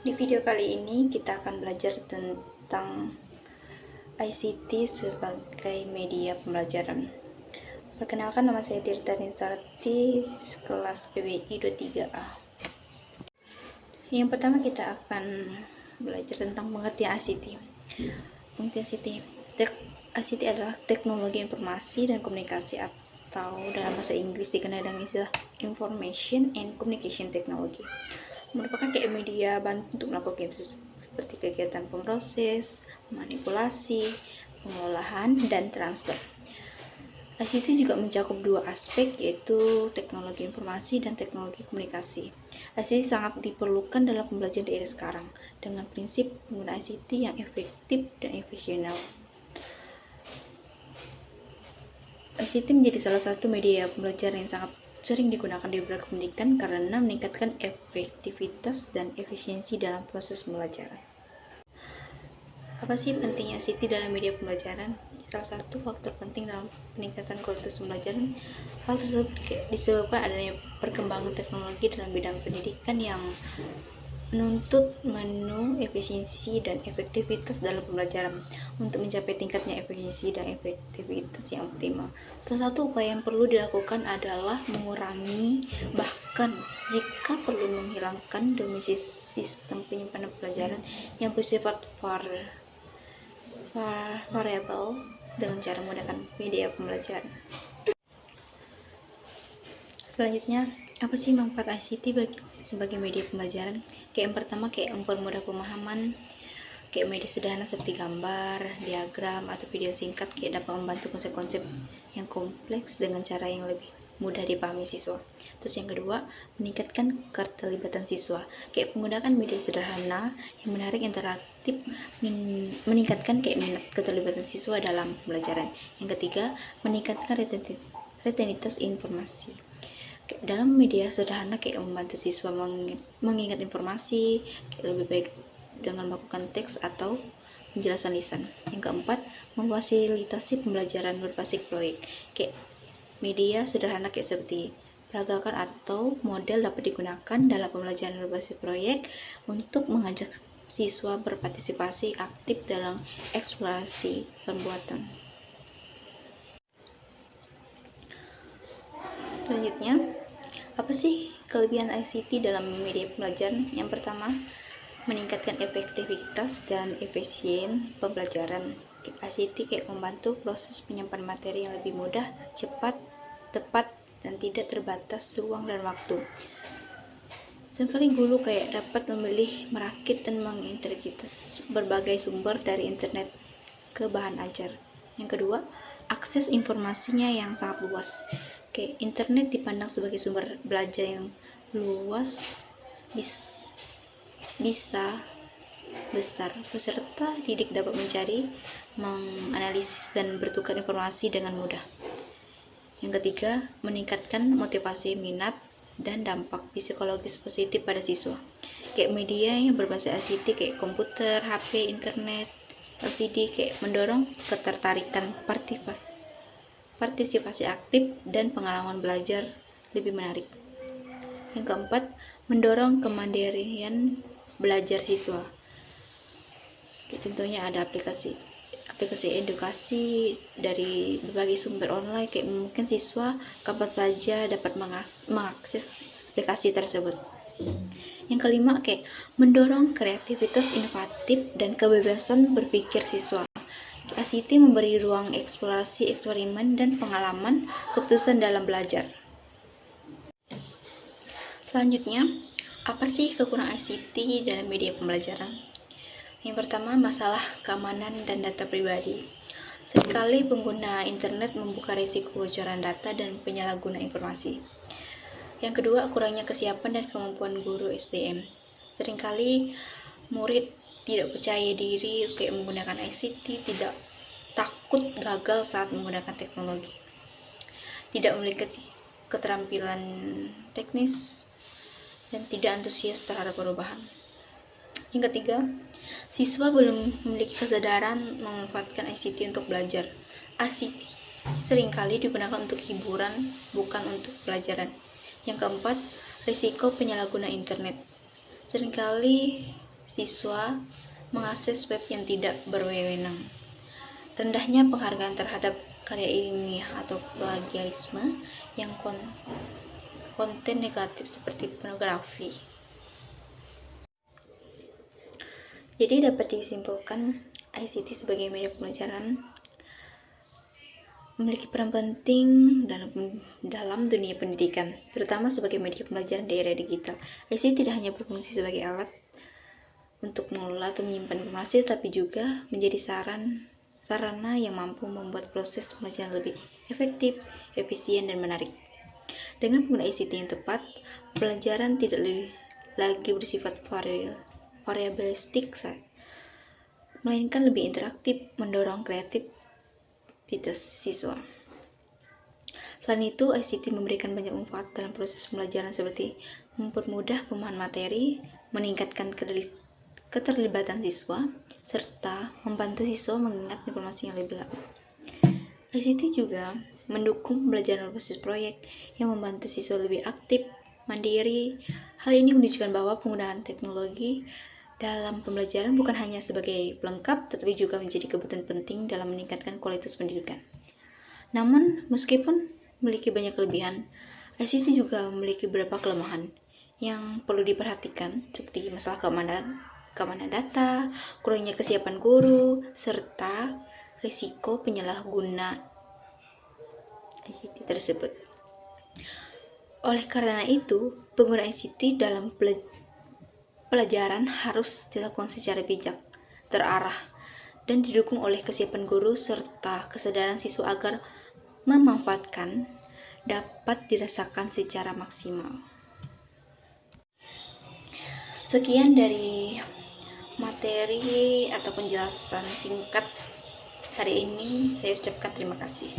Di video kali ini kita akan belajar tentang ICT sebagai media pembelajaran. Perkenalkan, nama saya Tirta Ninsarti, kelas PBI 23A. Yang pertama kita akan belajar tentang pengertian ICT. Pengertian ICT. ICT adalah teknologi informasi dan komunikasi atau dalam bahasa Inggris dikenal dengan istilah Information and Communication Technology. Merupakan kayak media bantu untuk melakukan seperti kegiatan pemroses, manipulasi, pengolahan, dan transfer. ICT juga mencakup dua aspek, yaitu teknologi informasi dan teknologi komunikasi. ICT sangat diperlukan dalam pembelajaran di era sekarang dengan prinsip penggunaan ICT yang efektif dan efisien. ICT menjadi salah satu media pembelajaran yang sangat sering digunakan di beberapa pendidikan karena meningkatkan efektivitas dan efisiensi dalam proses pembelajaran. Apa sih pentingnya ICT dalam media pembelajaran? Salah satu faktor penting dalam peningkatan kualitas pembelajaran, hal tersebut disebabkan adanya perkembangan teknologi dalam bidang pendidikan yang menuntut menu efisiensi dan efektivitas dalam pembelajaran. Untuk mencapai tingkatnya efisiensi dan efektivitas yang optimal, salah satu upaya yang perlu dilakukan adalah mengurangi, bahkan jika perlu menghilangkan dominasi sistem penyimpanan pelajaran yang bersifat variabel dengan cara menggunakan media pembelajaran. Selanjutnya, apa sih manfaat ICT sebagai media pembelajaran? Kayak yang pertama, kayak mempermudah pemahaman, kayak media sederhana seperti gambar, diagram, atau video singkat kayak dapat membantu konsep-konsep yang kompleks dengan cara yang lebih mudah dipahami siswa. Terus yang kedua, meningkatkan keterlibatan siswa. Kayak menggunakan media sederhana yang menarik, interaktif, meningkatkan kayak minat keterlibatan siswa dalam pembelajaran. Yang ketiga, meningkatkan retentitas informasi. Dalam media sederhana kayak membantu siswa mengingat informasi kayak lebih baik dengan melakukan teks atau penjelasan lisan. Yang keempat, memfasilitasi pembelajaran berbasis proyek. Kayak media sederhana kayak seperti peragakan atau model dapat digunakan dalam pembelajaran berbasis proyek untuk mengajak siswa berpartisipasi aktif dalam eksplorasi pembuatan. Selanjutnya, apa sih kelebihan ICT dalam media pembelajaran? Yang pertama, meningkatkan efektivitas dan efisien pembelajaran. ICT kayak membantu proses penyimpanan materi yang lebih mudah, cepat, tepat, dan tidak terbatas ruang dan waktu. Seringkali guru kayak dapat memilih, merakit, dan mengintegritas berbagai sumber dari internet ke bahan ajar. Yang kedua, akses informasinya yang sangat luas. Kayak internet dipandang sebagai sumber belajar yang luas, bisa besar. Peserta didik dapat mencari, menganalisis, dan bertukar informasi dengan mudah. Yang ketiga, meningkatkan motivasi, minat, dan dampak psikologis positif pada siswa. Kayak media yang berbasis ICT kayak komputer, HP, internet, LCD kayak mendorong ketertarikan, partisipasi aktif, dan pengalaman belajar lebih menarik. Yang keempat, mendorong kemandirian belajar siswa. Contohnya ada aplikasi edukasi dari berbagai sumber online, kayak mungkin siswa kapan saja dapat mengakses aplikasi tersebut. Yang kelima, kayak mendorong kreativitas inovatif dan kebebasan berpikir siswa. ICT memberi ruang eksplorasi, eksperimen, dan pengalaman keputusan dalam belajar. Selanjutnya, apa sih kekurangan ICT dalam media pembelajaran? Yang pertama, masalah keamanan dan data pribadi. Seringkali pengguna internet membuka risiko kebocoran data dan penyalahgunaan informasi. Yang kedua, kurangnya kesiapan dan kemampuan guru SDM. Seringkali murid tidak percaya diri kayak menggunakan ICT, tidak takut gagal saat menggunakan teknologi, tidak memiliki keterampilan teknis, dan tidak antusias terhadap perubahan. Yang ketiga, siswa belum memiliki kesadaran memanfaatkan ICT untuk belajar. ICT seringkali digunakan untuk hiburan, bukan untuk pelajaran. Yang keempat, risiko penyalahgunaan internet. Seringkali siswa mengakses web yang tidak berwenang, rendahnya penghargaan terhadap karya ilmiah atau plagiarisme yang konten negatif seperti pornografi. Jadi dapat disimpulkan ICT sebagai media pembelajaran memiliki peran penting dalam dunia pendidikan, terutama sebagai media pembelajaran di era digital. ICT tidak hanya berfungsi sebagai alat untuk mengelola atau menyimpan informasi, tapi juga menjadi sarana yang mampu membuat proses pembelajaran lebih efektif, efisien, dan menarik. Dengan penggunaan ICT yang tepat, pelajaran tidak lagi bersifat variabilistik, melainkan lebih interaktif, mendorong kreativitas siswa. Selain itu, ICT memberikan banyak manfaat dalam proses pembelajaran seperti mempermudah pemahaman materi, meningkatkan keterlibatan siswa, serta membantu siswa mengingat informasi yang lebih lama. ICT juga mendukung pembelajaran berbasis proyek yang membantu siswa lebih aktif, mandiri. Hal ini menunjukkan bahwa penggunaan teknologi dalam pembelajaran bukan hanya sebagai pelengkap, tetapi juga menjadi kebutuhan penting dalam meningkatkan kualitas pendidikan. Namun, meskipun memiliki banyak kelebihan, ICT juga memiliki beberapa kelemahan yang perlu diperhatikan, seperti masalah keamanan data, kurangnya kesiapan guru, serta risiko penyalahguna ICT tersebut. Oleh karena itu, penggunaan ICT dalam pelajaran harus dilakukan secara bijak, terarah, dan didukung oleh kesiapan guru serta kesadaran siswa agar memanfaatkan dapat dirasakan secara maksimal. Sekian dari materi atau penjelasan singkat hari ini. Saya ucapkan terima kasih.